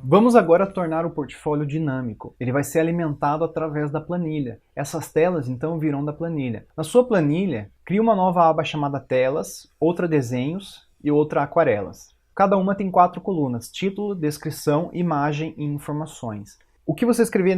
Vamos agora tornar o portfólio dinâmico. Ele vai ser alimentado através da planilha. Essas telas, então, virão da planilha. Na sua planilha, crie uma nova aba chamada Telas, outra Desenhos e outra Aquarelas. Cada uma tem 4 colunas: título, descrição, imagem e informações. O que você escrever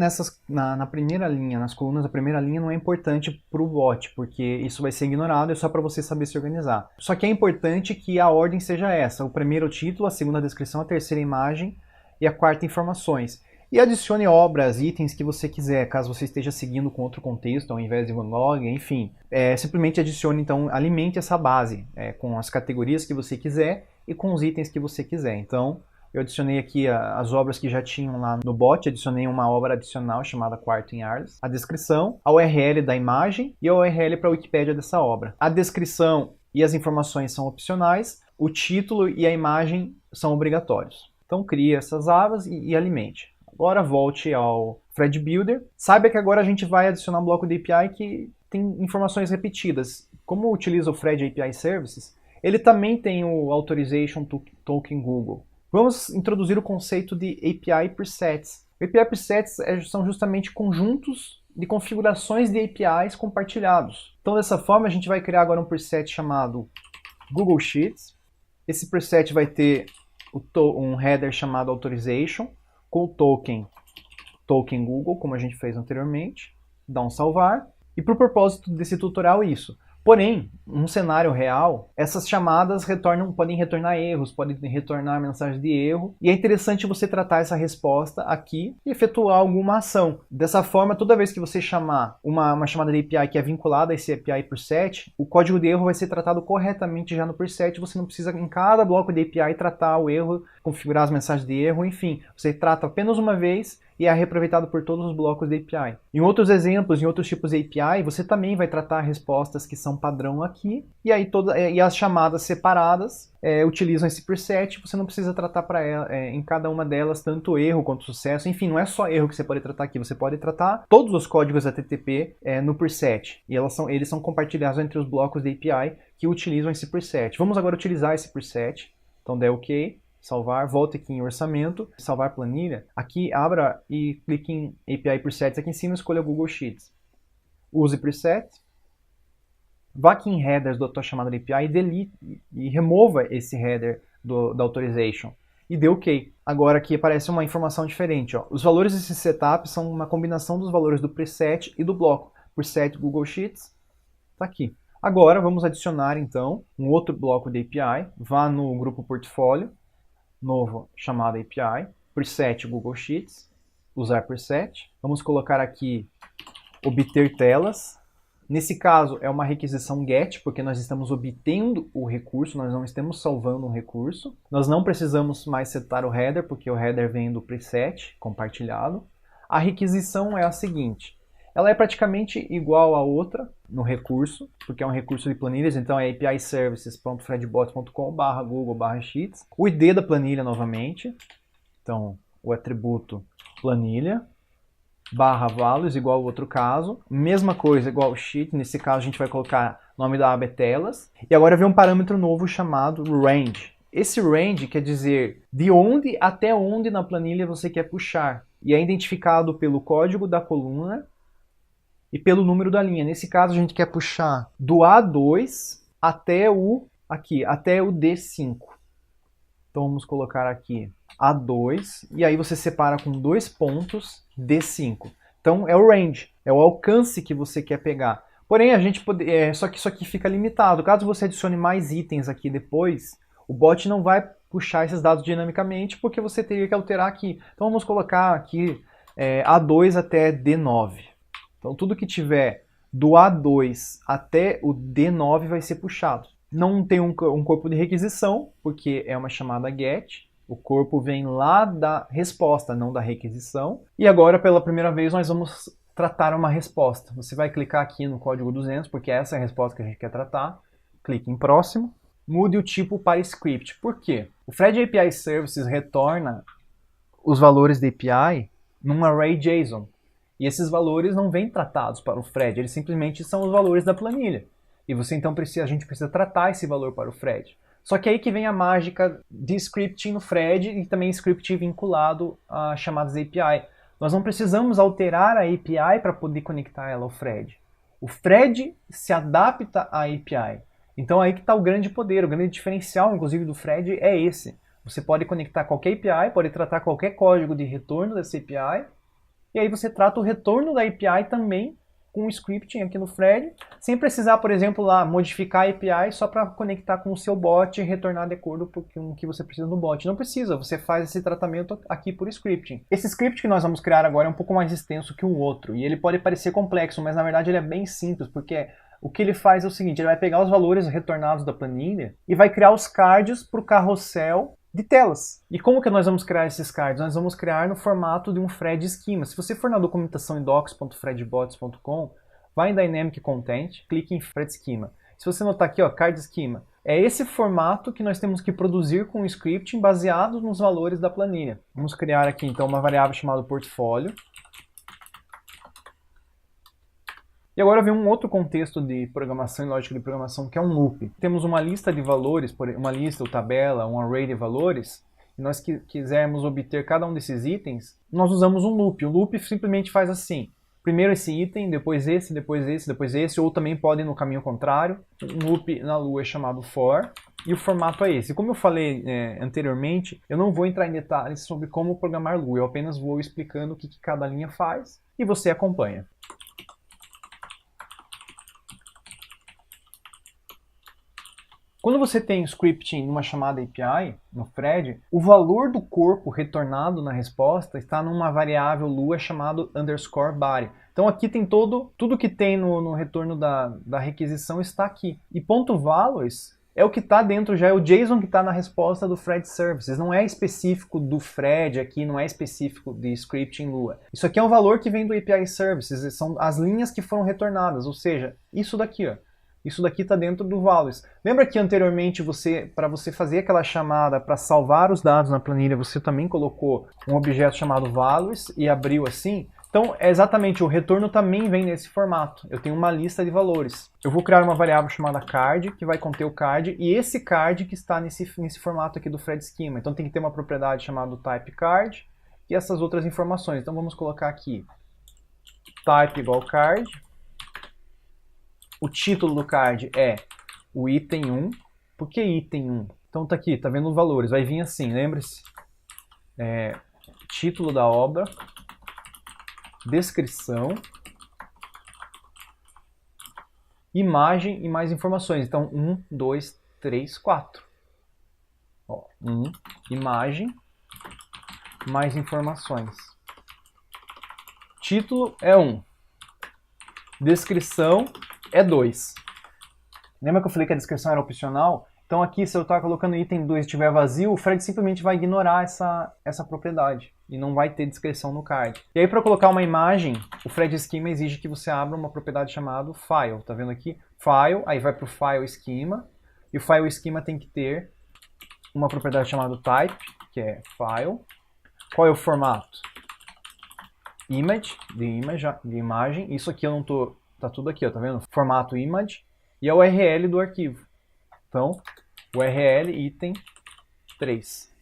na primeira linha, nas colunas da primeira linha, não é importante para o bot, porque isso vai ser ignorado, é só para você saber se organizar. Só que é importante que a ordem seja essa: o primeiro o título, a segunda a descrição, a terceira a imagem e a quarta informações. E adicione obras, itens que você quiser, caso você esteja seguindo com outro contexto, ao invés de Van Gogh, enfim. Simplesmente adicione, então, alimente essa base com as categorias que você quiser e com os itens que você quiser. Então, eu adicionei aqui as obras que já tinham lá no bot, adicionei uma obra adicional chamada Quarto em Arles, a descrição, a URL da imagem e a URL para a Wikipédia dessa obra. A descrição e as informações são opcionais, o título e a imagem são obrigatórios. Então crie essas abas e alimente. Agora volte ao Thread Builder. Saiba que agora a gente vai adicionar um bloco de API que tem informações repetidas. Como utiliza o Thread API Services, ele também tem o Authorization Token Google. Vamos introduzir o conceito de API Presets. API Presets são justamente conjuntos de configurações de APIs compartilhados. Então dessa forma a gente vai criar agora um preset chamado Google Sheets. Esse preset vai ter um header chamado Authorization, com o token Google, como a gente fez anteriormente. Dá um salvar. E para o propósito desse tutorial isso. Porém, num cenário real, essas chamadas podem retornar erros, podem retornar mensagens de erro, e é interessante você tratar essa resposta aqui e efetuar alguma ação. Dessa forma, toda vez que você chamar uma chamada de API que é vinculada a esse API preset, o código de erro vai ser tratado corretamente já no preset, você não precisa em cada bloco de API tratar o erro, configurar as mensagens de erro, enfim, você trata apenas uma vez e é reaproveitado por todos os blocos de API. Em outros exemplos, em outros tipos de API, você também vai tratar respostas que são padrão aqui, e aí e as chamadas separadas utilizam esse preset, você não precisa tratar em cada uma delas tanto erro quanto sucesso, enfim, não é só erro que você pode tratar aqui, você pode tratar todos os códigos HTTP no preset, e eles são compartilhados entre os blocos de API que utilizam esse preset. Vamos agora utilizar esse preset, então dê OK. Salvar, volte aqui em orçamento, salvar planilha, aqui abra e clique em API Presets aqui em cima e escolha Google Sheets. Use preset, vá aqui em headers da tua chamada de API e delete e remova esse header da authorization e dê OK. Agora aqui aparece uma informação diferente. Ó. Os valores desse setup são uma combinação dos valores do preset e do bloco. Preset Google Sheets está aqui. Agora vamos adicionar então um outro bloco de API, vá no grupo portfólio, novo chamada API, preset Google Sheets, usar preset. Vamos colocar aqui obter telas. Nesse caso é uma requisição GET, porque nós estamos obtendo o recurso, nós não estamos salvando um recurso. Nós não precisamos mais setar o header, porque o header vem do preset compartilhado. A requisição é a seguinte: ela é praticamente igual a outra no recurso, porque é um recurso de planilhas, então é apiservices.threadbot.com/google/sheets. O ID da planilha novamente, então o atributo planilha, /values igual ao outro caso, mesma coisa igual ao sheet, nesse caso a gente vai colocar nome da aba telas, e agora vem um parâmetro novo chamado range. Esse range quer dizer de onde até onde na planilha você quer puxar, e é identificado pelo código da coluna e pelo número da linha. Nesse caso a gente quer puxar do A2 até o D5. Então vamos colocar aqui A2 e aí você separa com 2 pontos D5. Então é o range, é o alcance que você quer pegar. Porém só que isso aqui fica limitado. Caso você adicione mais itens aqui depois, o bot não vai puxar esses dados dinamicamente porque você teria que alterar aqui. Então vamos colocar aqui A2 até D9. Então tudo que tiver do A2 até o D9 vai ser puxado. Não tem um corpo de requisição, porque é uma chamada GET. O corpo vem lá da resposta, não da requisição. E agora, pela primeira vez, nós vamos tratar uma resposta. Você vai clicar aqui no código 200, porque essa é a resposta que a gente quer tratar. Clique em próximo. Mude o tipo para script. Por quê? O Thread API Services retorna os valores da API num array JSON. E esses valores não vêm tratados para o thread, eles simplesmente são os valores da planilha. E você então a gente precisa tratar esse valor para o thread. Só que aí que vem a mágica de scripting no Thread e também scripting vinculado a chamadas API. Nós não precisamos alterar a API para poder conectar ela ao Thread. O Thread se adapta à API. Então aí que está o grande poder, o grande diferencial, inclusive, do Thread é esse. Você pode conectar qualquer API, pode tratar qualquer código de retorno dessa API, e aí você trata o retorno da API também com o scripting aqui no Thread, sem precisar, por exemplo, lá modificar a API só para conectar com o seu bot e retornar de acordo com o que você precisa no bot. Não precisa, você faz esse tratamento aqui por scripting. Esse script que nós vamos criar agora é um pouco mais extenso que o outro, e ele pode parecer complexo, mas na verdade ele é bem simples, porque o que ele faz é o seguinte, ele vai pegar os valores retornados da planilha e vai criar os cards para o carrossel de telas. E como que nós vamos criar esses cards? Nós vamos criar no formato de um Thread Schema. Se você for na documentação em docs.threadbots.com, vai em Dynamic Content, clique em Thread Schema. Se você notar aqui, ó, Card Schema, é esse formato que nós temos que produzir com o scripting baseado nos valores da planilha. Vamos criar aqui então uma variável chamada portfólio. E agora vem um outro contexto de programação e lógica de programação, que é um loop. Temos uma lista de valores, uma lista ou tabela, um array de valores, e nós quisermos obter cada um desses itens, nós usamos um loop. O loop simplesmente faz assim, primeiro esse item, depois esse, depois esse, depois esse, ou também pode ir no caminho contrário. Um loop na Lua é chamado for, e o formato é esse. Como eu falei anteriormente, eu não vou entrar em detalhes sobre como programar Lua, eu apenas vou explicando o que cada linha faz, e você acompanha. Quando você tem scripting numa chamada API, no Thread, o valor do corpo retornado na resposta está numa variável Lua chamada _body. Então aqui tem tudo que tem no retorno da requisição está aqui. E .values é o que está dentro, já é o JSON que está na resposta do Thread Services. Não é específico do Thread aqui, não é específico de scripting Lua. Isso aqui é um valor que vem do API Services, são as linhas que foram retornadas, ou seja, isso daqui, ó. Isso daqui está dentro do values. Lembra que anteriormente, para você fazer aquela chamada para salvar os dados na planilha, você também colocou um objeto chamado values e abriu assim? Então, é exatamente, o retorno também vem nesse formato. Eu tenho uma lista de valores. Eu vou criar uma variável chamada card, que vai conter o card, e esse card que está nesse formato aqui do Thread Schema. Então, tem que ter uma propriedade chamada type card e essas outras informações. Então, vamos colocar aqui type igual card. O título do card é o item 1. Por que item 1? Então tá aqui, tá vendo os valores. Vai vir assim, lembre-se. Título da obra, descrição, imagem e mais informações. Então 1, 2, 3, 4. 1, imagem, mais informações. Título é 1. Descrição é 2. Lembra que eu falei que a descrição era opcional? Então aqui, se eu estar colocando item 2 e estiver vazio, o Thread simplesmente vai ignorar essa propriedade e não vai ter descrição no card. E aí, para colocar uma imagem, o Thread Schema exige que você abra uma propriedade chamada file. Tá vendo aqui? File, aí vai para o file schema, e o file schema tem que ter uma propriedade chamada type, que é file. Qual é o formato? Image, de imagem. Isso aqui eu não tô... Tá tudo aqui, ó, tá vendo? Formato image e a URL do arquivo. Então, URL item 3.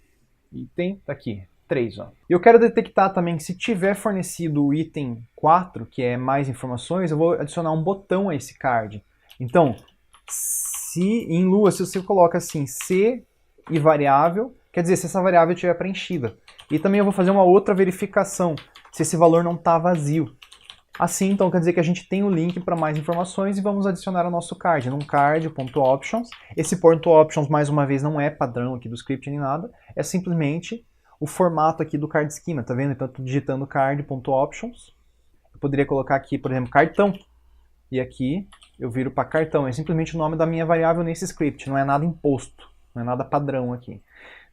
Item tá aqui, 3, ó. E eu quero detectar também que se tiver fornecido o item 4, que é mais informações, eu vou adicionar um botão a esse card. Então, se em Lua, se você coloca assim, C e variável, quer dizer, se essa variável estiver preenchida. E também eu vou fazer uma outra verificação, se esse valor não está vazio. Assim, então, quer dizer que a gente tem o link para mais informações e vamos adicionar ao nosso card, num card.options. Esse .options, mais uma vez, não é padrão aqui do script nem nada, é simplesmente o formato aqui do card schema, tá vendo? Então, eu estou digitando card.options. Eu poderia colocar aqui, por exemplo, cartão. E aqui eu viro para cartão, é simplesmente o nome da minha variável nesse script, não é nada imposto, não é nada padrão aqui.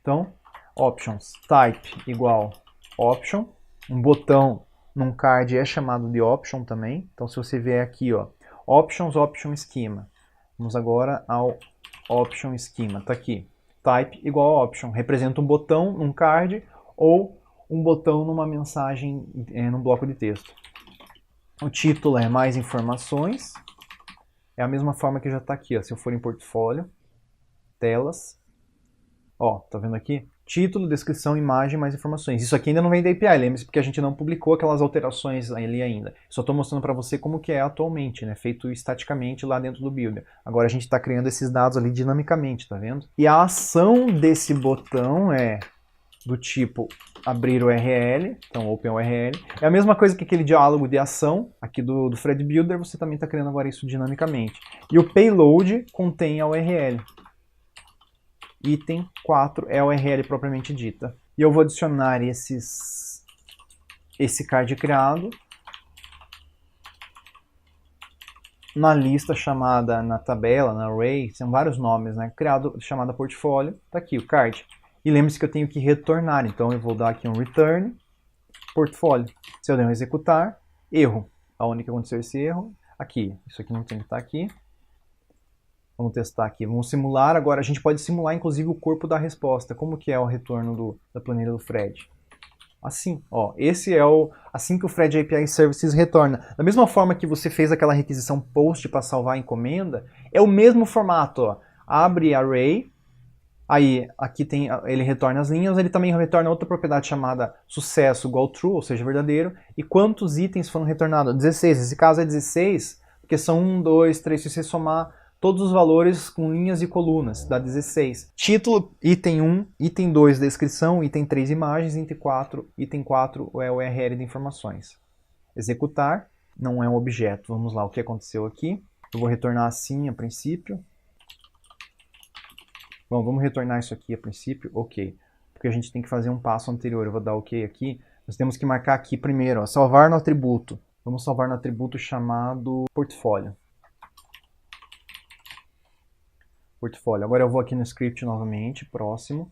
Então, options, type igual option, um botão num card é chamado de option também. Então, se você vier aqui, ó, options, option schema. Vamos agora ao option schema. Tá aqui. Type igual a option. Representa um botão num card ou um botão numa mensagem num bloco de texto. O título é mais informações. É a mesma forma que já está aqui, ó. Se eu for em portfólio, telas, Ó, tá vendo aqui? Título, descrição, imagem, mais informações. Isso aqui ainda não vem da API, lembre-se, porque a gente não publicou aquelas alterações ali ainda. Só estou mostrando para você como que é atualmente, né? Feito estaticamente lá dentro do Builder. Agora a gente está criando esses dados ali dinamicamente, tá vendo? E a ação desse botão é do tipo abrir URL, então Open URL. É a mesma coisa que aquele diálogo de ação aqui do Fred Builder, você também está criando agora isso dinamicamente. E o payload contém a URL. Item 4 é a URL propriamente dita. E eu vou adicionar esse card criado na lista chamada, na tabela, na array, são vários nomes, né? Criado, chamada portfólio, tá aqui o card. E lembre-se que eu tenho que retornar, então eu vou dar aqui um return, portfólio. Se eu der um executar, erro. Aonde que aconteceu esse erro? Aqui, isso aqui não tem que estar aqui. Vamos testar aqui, vamos simular. Agora a gente pode simular inclusive o corpo da resposta. Como que é o retorno da planilha do Fred? Assim, ó, esse é assim que o Fred API Services retorna. Da mesma forma que você fez aquela requisição post para salvar a encomenda, é o mesmo formato, ó. Abre array, aí aqui ele retorna as linhas, ele também retorna outra propriedade chamada sucesso igual true, ou seja, verdadeiro, e quantos itens foram retornados? 16, esse caso é 16, porque são 1, 2, 3, se você somar todos os valores com linhas e colunas, dá 16. Título, item 1, item 2, descrição, item 3, imagens, item 4 é o URL de informações. Executar, não é um objeto. Vamos lá, o que aconteceu aqui? Eu vou retornar assim a princípio. Bom, vamos retornar isso aqui a princípio, ok. Porque a gente tem que fazer um passo anterior, eu vou dar ok aqui. Nós temos que marcar aqui primeiro, ó, salvar no atributo. Vamos salvar no atributo chamado portfólio. Portfólio. Agora eu vou aqui no script novamente, próximo,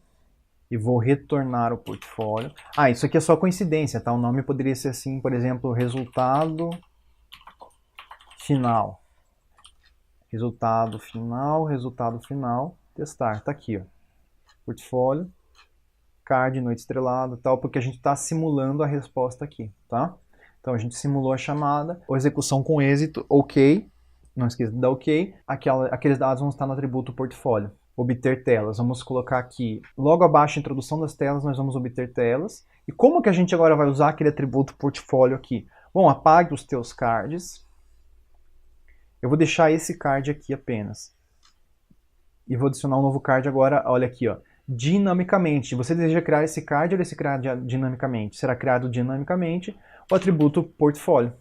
e vou retornar o portfólio. Ah, isso aqui é só coincidência, tá? O nome poderia ser assim, por exemplo, resultado final. Resultado final, testar. Tá aqui, ó. Portfólio, card, noite estrelado, tal, porque a gente está simulando a resposta aqui, tá? Então a gente simulou a chamada, a execução com êxito, ok. Não esqueça de dar OK. Aqueles dados vão estar no atributo portfólio. Obter telas. Vamos colocar aqui, logo abaixo, introdução das telas, nós vamos obter telas. E como que a gente agora vai usar aquele atributo portfólio aqui? Bom, apague os teus cards. Eu vou deixar esse card aqui apenas. E vou adicionar um novo card agora, olha aqui, ó. Dinamicamente. Você deseja criar esse card ou esse criar dinamicamente? Será criado dinamicamente o atributo portfólio.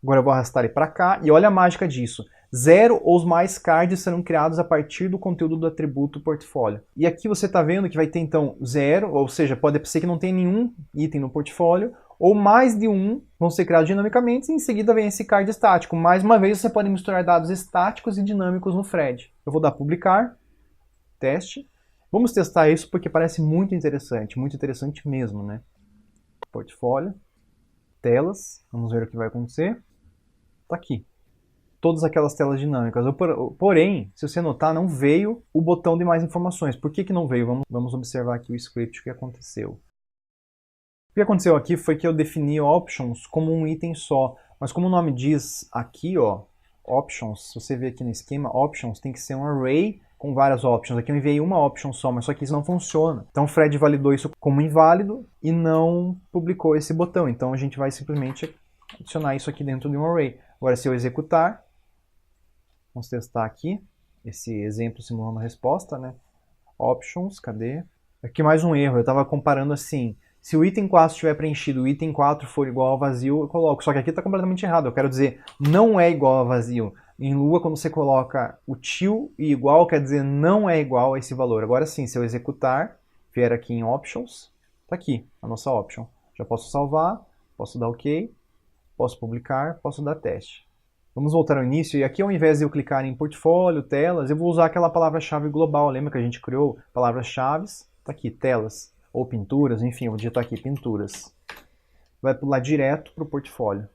Agora eu vou arrastar ele para cá e olha a mágica disso. 0 ou mais cards serão criados a partir do conteúdo do atributo portfólio. E aqui você está vendo que vai ter então 0, ou seja, pode ser que não tenha nenhum item no portfólio, ou mais de um vão ser criados dinamicamente e em seguida vem esse card estático. Mais uma vez você pode misturar dados estáticos e dinâmicos no Fred. Eu vou dar publicar, teste. Vamos testar isso porque parece muito interessante mesmo, né? Portfólio, telas, vamos ver o que vai acontecer. Tá aqui. Todas aquelas telas dinâmicas. Porém, se você notar, não veio o botão de mais informações. Por que não veio? Vamos observar aqui o script, o que aconteceu. O que aconteceu aqui foi que eu defini options como um item só. Mas como o nome diz aqui, ó, options, se você ver aqui no esquema, options tem que ser um array com várias options. Aqui eu enviei uma option só, mas só que isso não funciona. Então o Fred validou isso como inválido e não publicou esse botão. Então a gente vai simplesmente adicionar isso aqui dentro de um array. Agora se eu executar, vamos testar aqui, esse exemplo simulando a resposta, né? Options, cadê? Aqui mais um erro, eu estava comparando assim, se o item 4 estiver preenchido, o item 4 for igual ao vazio, eu coloco. Só que aqui está completamente errado, eu quero dizer, não é igual ao vazio. Em Lua, quando você coloca o til e igual, quer dizer, não é igual a esse valor. Agora sim, se eu executar, vier aqui em Options, está aqui a nossa option. Já posso salvar, posso dar OK, posso publicar, posso dar teste. Vamos voltar ao início, e aqui ao invés de eu clicar em portfólio, telas, eu vou usar aquela palavra-chave global. Lembra que a gente criou palavras-chave? Está aqui, telas, ou pinturas, enfim, eu vou digitar aqui, pinturas. Vai pular direto para o portfólio.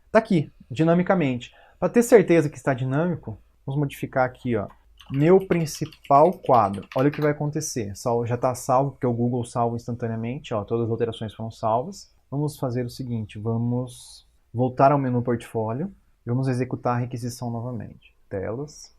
Está aqui, dinamicamente. Para ter certeza que está dinâmico, vamos modificar aqui, ó, meu principal quadro. Olha o que vai acontecer. Já está salvo, porque o Google salva instantaneamente, ó, todas as alterações foram salvas. Vamos fazer o seguinte, vamos voltar ao menu portfólio. Vamos executar a requisição novamente. Telas.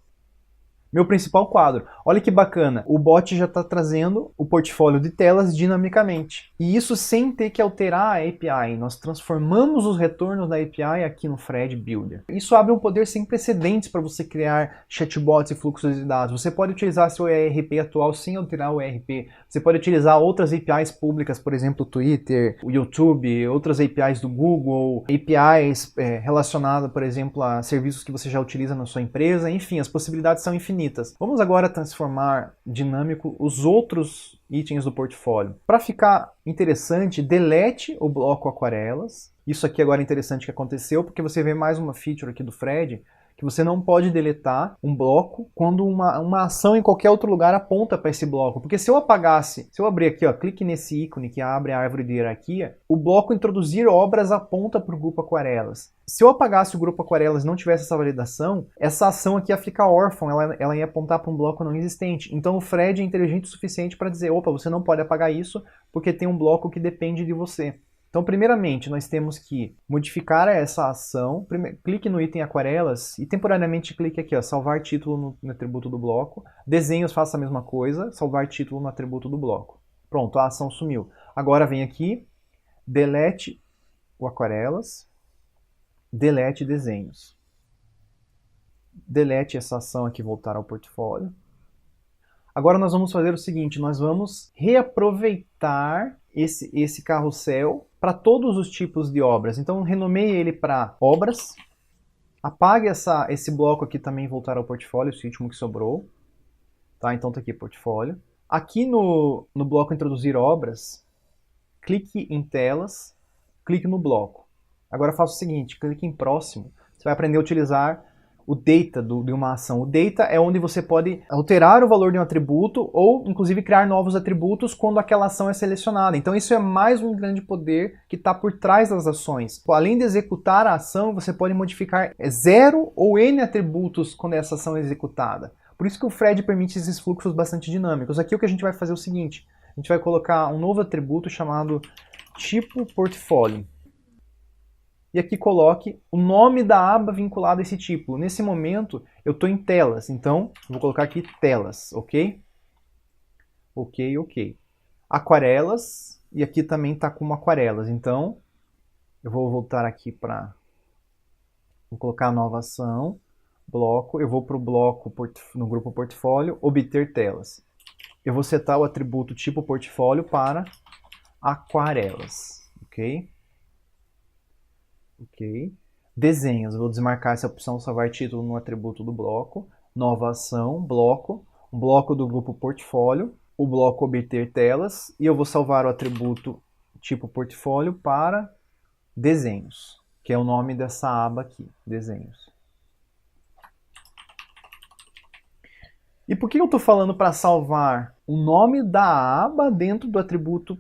meu principal quadro. Olha que bacana, o bot já está trazendo o portfólio de telas dinamicamente. E isso sem ter que alterar a API. Nós transformamos os retornos da API aqui no Thread Builder. Isso abre um poder sem precedentes para você criar chatbots e fluxos de dados. Você pode utilizar seu ERP atual sem alterar o ERP. Você pode utilizar outras APIs públicas, por exemplo, o Twitter, o YouTube, outras APIs do Google, APIs relacionadas, por exemplo, a serviços que você já utiliza na sua empresa. Enfim, as possibilidades são infinitas. Vamos agora transformar dinâmico os outros itens do portfólio. Para ficar interessante, delete o bloco aquarelas. Isso aqui agora é interessante que aconteceu, porque você vê mais uma feature aqui do Thread, que você não pode deletar um bloco quando uma ação em qualquer outro lugar aponta para esse bloco. Porque se eu apagasse, se eu abrir aqui, ó, clique nesse ícone que abre a árvore de hierarquia, o bloco introduzir obras aponta para o grupo aquarelas. Se eu apagasse o grupo aquarelas e não tivesse essa validação, essa ação aqui ia ficar órfã, ela ia apontar para um bloco não existente. Então o Thread é inteligente o suficiente para dizer, opa, você não pode apagar isso porque tem um bloco que depende de você. Então, primeiramente, nós temos que modificar essa ação. Clique no item aquarelas e temporariamente clique aqui, ó, salvar título no atributo do bloco. Desenhos, faça a mesma coisa, salvar título no atributo do bloco. Pronto, a ação sumiu. Agora vem aqui, delete o aquarelas, delete desenhos. Delete essa ação aqui, voltar ao portfólio. Agora nós vamos fazer o seguinte, nós vamos reaproveitar esse carrossel para todos os tipos de obras. Então renomeie ele para obras, apague esse bloco aqui também, voltar ao portfólio, esse último que sobrou. Tá? Então tá aqui portfólio. Aqui no bloco introduzir obras, clique em telas, clique no bloco. Agora faça o seguinte, clique em próximo, você vai aprender a utilizar o data de uma ação. O data é onde você pode alterar o valor de um atributo ou, inclusive, criar novos atributos quando aquela ação é selecionada. Então isso é mais um grande poder que está por trás das ações. Além de executar a ação, você pode modificar 0 ou N atributos quando essa ação é executada. Por isso que o Thread permite esses fluxos bastante dinâmicos. Aqui o que a gente vai fazer é o seguinte, a gente vai colocar um novo atributo chamado tipo portfólio. E aqui coloque o nome da aba vinculada a esse tipo. Nesse momento, eu estou em telas, então eu vou colocar aqui telas, ok? Ok. Aquarelas, e aqui também está como aquarelas, então eu vou voltar aqui para... Vou colocar a nova ação, bloco, eu vou para o bloco no grupo portfólio, obter telas. Eu vou setar o atributo tipo portfólio para aquarelas, ok? Ok. Desenhos, vou desmarcar essa opção, salvar título no atributo do bloco. Nova ação, bloco, um bloco do grupo portfólio, o bloco obter telas, e eu vou salvar o atributo tipo portfólio para desenhos, que é o nome dessa aba aqui, desenhos. E por que eu estou falando para salvar o nome da aba dentro do atributo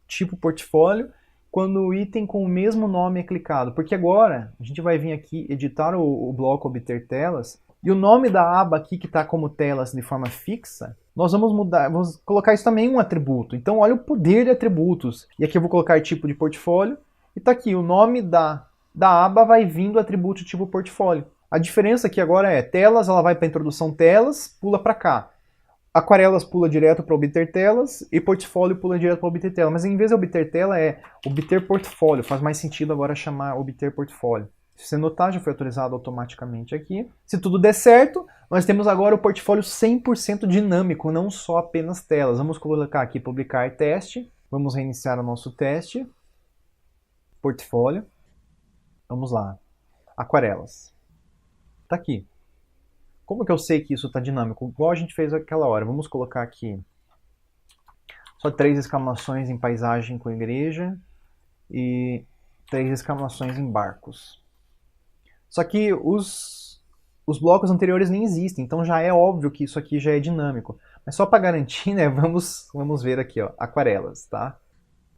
tipo portfólio quando o item com o mesmo nome é clicado? Porque agora a gente vai vir aqui editar o bloco obter telas e o nome da aba aqui que está como telas de forma fixa, nós vamos mudar, vamos colocar isso também em um atributo. Então olha o poder de atributos. E aqui eu vou colocar tipo de portfólio e está aqui o nome da aba vai vir do atributo tipo portfólio. A diferença aqui agora é telas, ela vai para a introdução telas, pula para cá. Aquarelas pula direto para obter telas e portfólio pula direto para obter tela. Mas em vez de obter tela é obter portfólio. Faz mais sentido agora chamar obter portfólio. Se você notar, já foi atualizado automaticamente aqui. Se tudo der certo, nós temos agora o portfólio 100% dinâmico, não só apenas telas. Vamos colocar aqui publicar teste. Vamos reiniciar o nosso teste. Portfólio. Vamos lá. Aquarelas. Está aqui. Como que eu sei que isso está dinâmico? Igual a gente fez aquela hora. Vamos colocar aqui só 3 exclamações em paisagem com igreja e 3 exclamações em barcos. Só que os blocos anteriores nem existem, então já é óbvio que isso aqui já é dinâmico. Mas só para garantir, né, vamos ver aqui, ó, aquarelas, tá?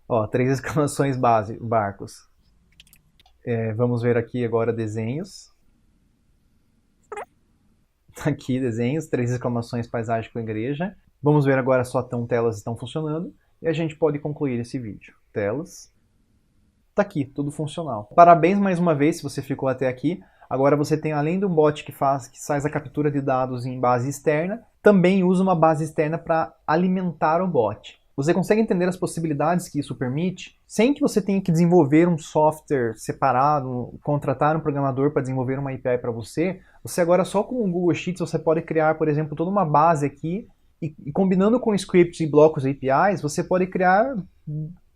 Ó, 3 exclamações barcos. Vamos ver aqui agora desenhos. Aqui, desenhos, 3 exclamações, paisagem com igreja. Vamos ver agora só telas estão funcionando. E a gente pode concluir esse vídeo. Telas. Tá aqui, tudo funcional. Parabéns mais uma vez se você ficou até aqui. Agora você tem, além do bot que faz a captura de dados em base externa, também usa uma base externa para alimentar o bot. Você consegue entender as possibilidades que isso permite, sem que você tenha que desenvolver um software separado, contratar um programador para desenvolver uma API para você. Você agora, só com o Google Sheets, você pode criar, por exemplo, toda uma base aqui, e combinando com scripts e blocos APIs, você pode criar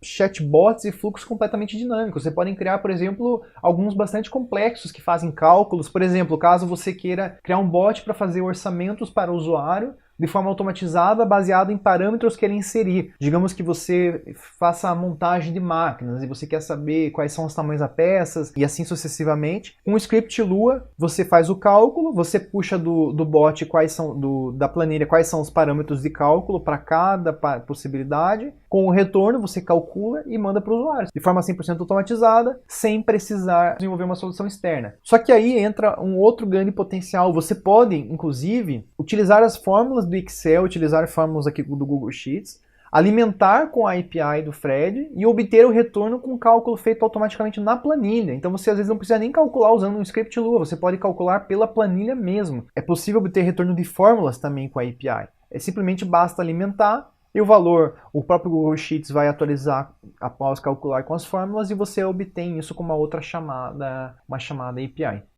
chatbots e fluxos completamente dinâmicos. Você pode criar, por exemplo, alguns bastante complexos que fazem cálculos. Por exemplo, caso você queira criar um bot para fazer orçamentos para o usuário de forma automatizada, baseado em parâmetros que ele inserir. Digamos que você faça a montagem de máquinas e você quer saber quais são os tamanhos das peças e assim sucessivamente. Com o script Lua, você faz o cálculo, você puxa do bot da planilha quais são os parâmetros de cálculo para cada possibilidade. Com o retorno, você calcula e manda para o usuário, de forma 100% automatizada, sem precisar desenvolver uma solução externa. Só que aí entra um outro grande potencial. Você pode, inclusive, utilizar as fórmulas do Excel, utilizar fórmulas aqui do Google Sheets, alimentar com a API do Fred e obter o retorno com cálculo feito automaticamente na planilha. Então você às vezes não precisa nem calcular usando um script Lua, você pode calcular pela planilha mesmo. É possível obter retorno de fórmulas também com a API. Simplesmente basta alimentar e o valor, o próprio Google Sheets vai atualizar após calcular com as fórmulas e você obtém isso com uma outra chamada, uma chamada API.